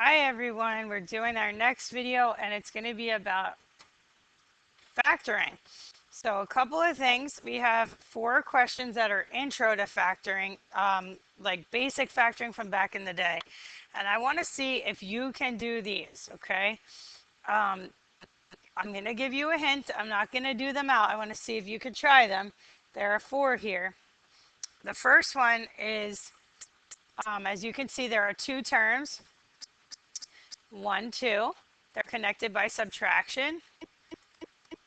Hi everyone, we're doing our next video and it's going to be about factoring. So a couple of things, we have 4 questions that are intro to factoring, like basic factoring from back in the day. And I want to see if you can do these, okay? I'm going to give you a hint. I'm not going to do them out. I want to see if you could try them. There are 4 here. The first one is, as you can see, there are 2 terms. 1, 2. They're connected by subtraction.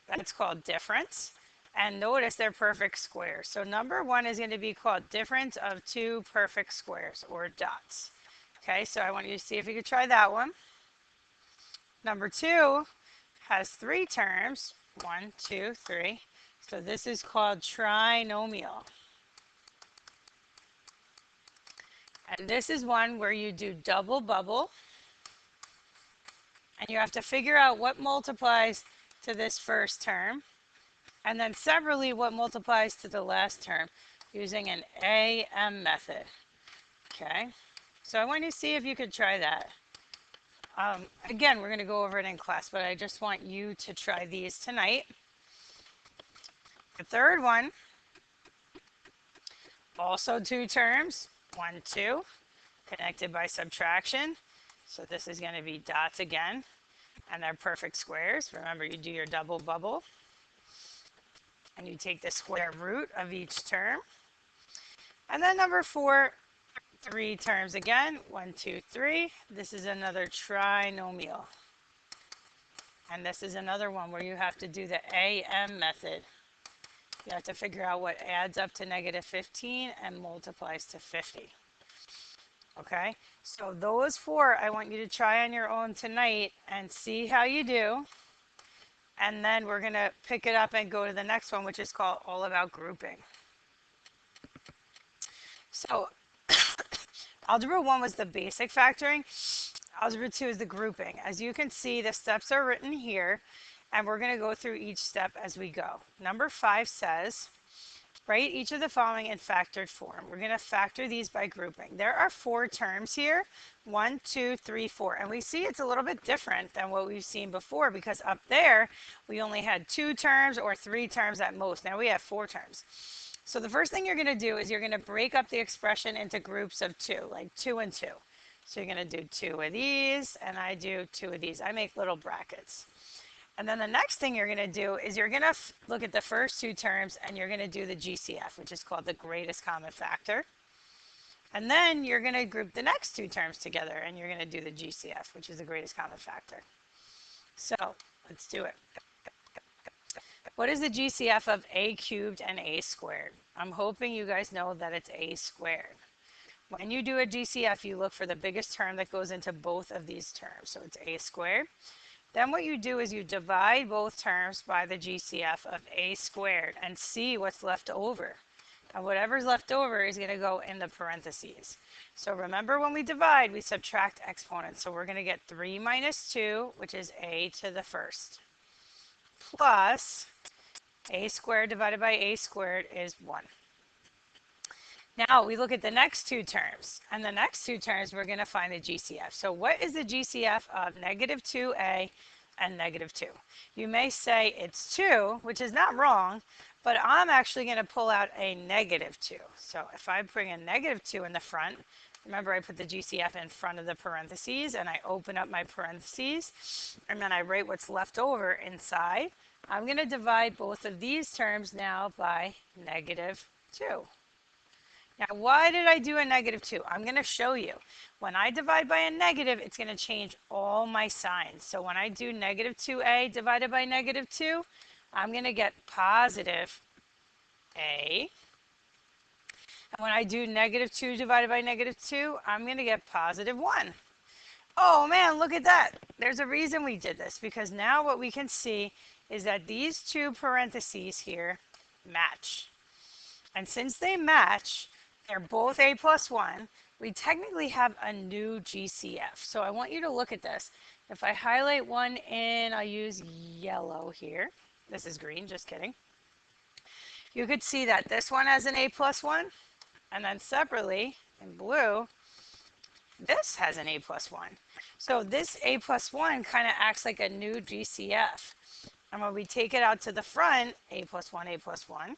That's called difference. And notice they're perfect squares. So number 1 is going to be called difference of 2 perfect squares or dots. Okay, so I want you to see if you could try that one. Number 2 has 3 terms. 1, 2, 3. So this is called trinomial. And this is one where you do double bubble. And you have to figure out what multiplies to this first term. And then separately what multiplies to the last term using an AM method. Okay, so I want you to see if you could try that. Again, we're going to go over it in class, but I just want you to try these tonight. The third one, also 2 terms, 1, 2, connected by subtraction. So this is going to be dots again, and they're perfect squares. Remember, you do your double bubble, and you take the square root of each term. And then number 4, 3 terms again, 1, 2, 3. This is another trinomial. And this is another one where you have to do the AM method. You have to figure out what adds up to negative 15 and multiplies to 50. Okay, so those 4 I want you to try on your own tonight and see how you do. And then we're going to pick it up and go to the next one, which is called all about grouping. So Algebra 1 was the basic factoring. Algebra 2 is the grouping. As you can see, the steps are written here, and we're going to go through each step as we go. Number 5 says, write each of the following in factored form. We're going to factor these by grouping. There are 4 terms here, 1, 2, 3, 4. And we see it's a little bit different than what we've seen before because up there, we only had 2 terms or 3 terms at most. Now we have 4 terms. So the first thing you're going to do is you're going to break up the expression into groups of 2, like 2 and 2. So you're going to do 2 of these, and I do 2 of these. I make little brackets. And then the next thing you're going to do is you're going to look at the first 2 terms, and you're going to do the GCF, which is called the greatest common factor. And then you're going to group the next 2 terms together, and you're going to do the GCF, which is the greatest common factor. So let's do it. What is the GCF of a cubed and a squared? I'm hoping you guys know that it's a squared. When you do a GCF, you look for the biggest term that goes into both of these terms. So it's a squared. Then what you do is you divide both terms by the GCF of a squared and see what's left over. And whatever's left over is going to go in the parentheses. So remember, when we divide, we subtract exponents. So we're going to get 3 minus 2, which is a to the first, plus a squared divided by a squared is 1. Now we look at the next 2 terms, and the next 2 terms we're going to find the GCF. So what is the GCF of negative 2a and negative 2? You may say it's 2, which is not wrong, but I'm actually going to pull out a negative 2. So if I bring a negative 2 in the front, remember I put the GCF in front of the parentheses, and I open up my parentheses, and then I write what's left over inside. I'm going to divide both of these terms now by negative 2. Now, why did I do a negative 2? I'm going to show you. When I divide by a negative, it's going to change all my signs. So when I do negative 2a divided by negative 2, I'm going to get positive a. And when I do negative 2 divided by negative 2, I'm going to get positive 1. Oh man, look at that. There's a reason we did this, because now what we can see is that these 2 parentheses here match. And since they match, they're both a plus 1, we technically have a new GCF. So I want you to look at this. If I highlight one in, I'll use yellow here. This is green, just kidding. You could see that this one has an a plus 1, and then separately, in blue, this has an a plus 1. So this a plus 1 kind of acts like a new GCF. And when we take it out to the front, a plus 1, a plus 1,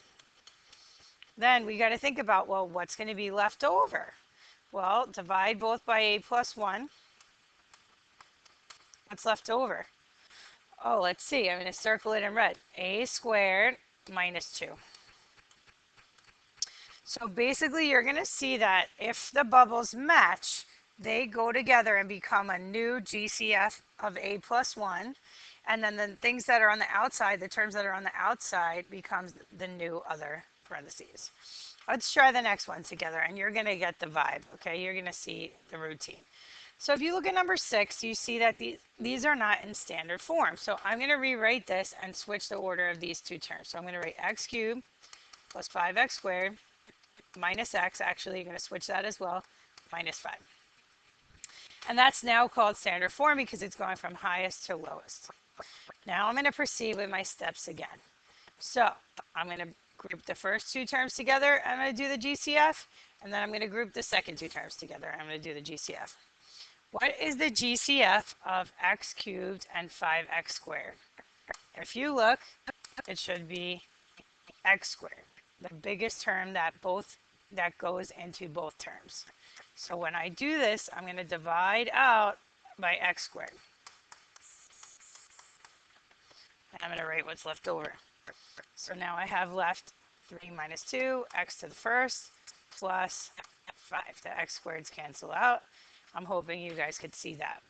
then we got to think about, well, what's going to be left over? Well, divide both by a plus 1. What's left over? Oh, let's see. I'm going to circle it in red. A squared minus 2. So basically, you're going to see that if the bubbles match, they go together and become a new GCF of a plus 1. And then the things that are on the outside, the terms that are on the outside, becomes the new other parentheses. Let's try the next one together, and you're going to get the vibe, okay? You're going to see the routine. So if you look at number 6, you see that these are not in standard form. So I'm going to rewrite this and switch the order of these two terms. So I'm going to write x cubed plus 5x squared minus x. Actually, you're going to switch that as well, minus 5. And that's now called standard form because it's going from highest to lowest. Now I'm going to proceed with my steps again. So I'm going to group the first two terms together. I'm going to do the GCF. And then I'm going to group the second two terms together. I'm going to do the GCF. What is the GCF of x cubed and 5x squared? If you look, it should be x squared, the biggest term that goes into both terms. So when I do this, I'm going to divide out by x squared. And I'm going to write what's left over. So now I have left 3 minus 2, x to the first, plus 5. The x squareds cancel out. I'm hoping you guys could see that.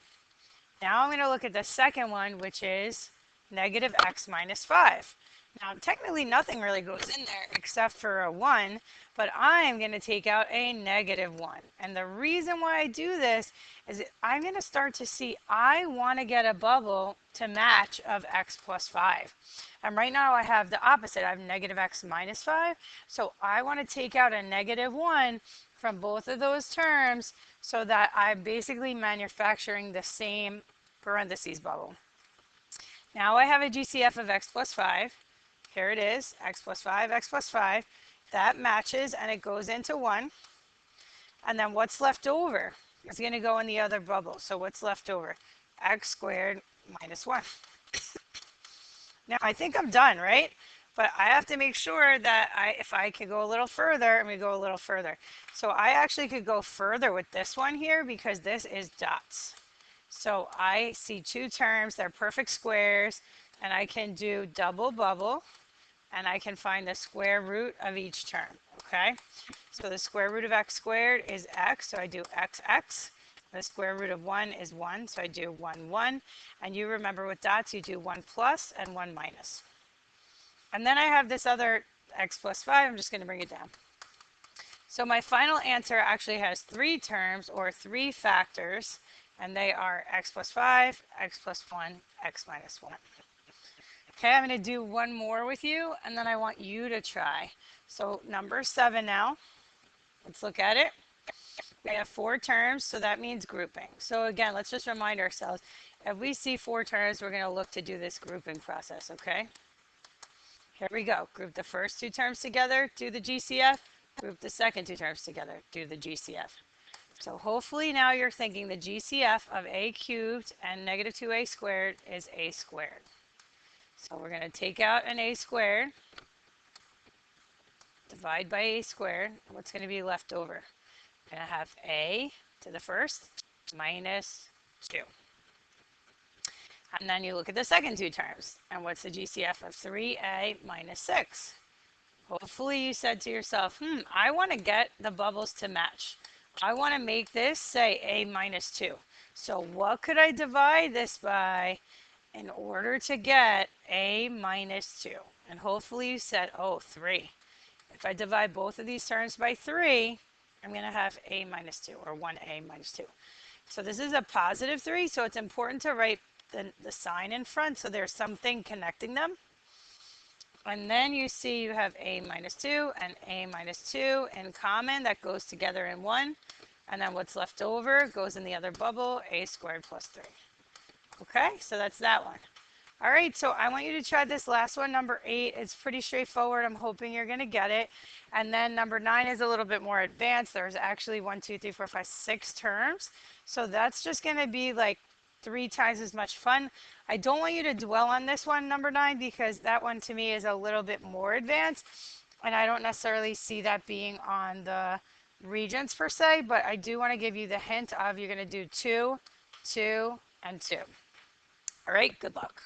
Now I'm going to look at the second one, which is negative x minus 5. Now, technically, nothing really goes in there except for a 1, but I'm going to take out a negative 1. And the reason why I do this is that I'm going to start to see I want to get a bubble to match of x plus 5. And right now I have the opposite. I have negative x minus 5. So I want to take out a negative 1 from both of those terms so that I'm basically manufacturing the same parentheses bubble. Now I have a GCF of x plus 5. Here it is, x plus 5, x plus 5. That matches and it goes into 1. And then what's left over is going to go in the other bubble. So what's left over? X squared minus 1. Now I think I'm done, right? But I have to make sure that if I could go a little further, I'm going to go a little further. So I actually could go further with this one here because this is dots. So I see two terms, they're perfect squares, and I can do double bubble. And I can find the square root of each term, okay? So the square root of x squared is x, so I do xx. The square root of 1 is 1, so I do 1, 1. And you remember with dots, you do 1 plus and 1 minus. And then I have this other x plus 5. I'm just going to bring it down. So my final answer actually has 3 terms, or 3 factors, and they are x plus 5, x plus 1, x minus 1. Okay, I'm going to do one more with you, and then I want you to try. So number 7 now. Let's look at it. We have 4 terms, so that means grouping. So again, let's just remind ourselves, if we see 4 terms, we're going to look to do this grouping process, okay? Here we go. Group the first 2 terms together, do the GCF. Group the second 2 terms together, do the GCF. So hopefully now you're thinking the GCF of a cubed and negative 2a squared is a squared. So we're going to take out an a squared, divide by a squared. What's going to be left over? We're going to have a to the first minus 2. And then you look at the second 2 terms. And what's the GCF of 3a minus 6? Hopefully you said to yourself, I want to get the bubbles to match. I want to make this say a minus 2. So what could I divide this by in order to get a minus 2? And hopefully you said, 3. If I divide both of these terms by 3, I'm going to have a minus 2, or 1a minus 2. So this is a positive 3, so it's important to write the sign in front so there's something connecting them. And then you see you have a minus 2 and a minus 2 in common. That goes together in 1. And then what's left over goes in the other bubble, a squared plus 3. Okay, so that's that one. All right, so I want you to try this last one, number 8. It's pretty straightforward. I'm hoping you're going to get it. And then number 9 is a little bit more advanced. There's actually 1, 2, 3, 4, 5, 6 terms. So that's just going to be like 3 times as much fun. I don't want you to dwell on this one, number 9, because that one to me is a little bit more advanced. And I don't necessarily see that being on the Regents per se, but I do want to give you the hint of you're going to do 2, 2, and 2. All right, good luck.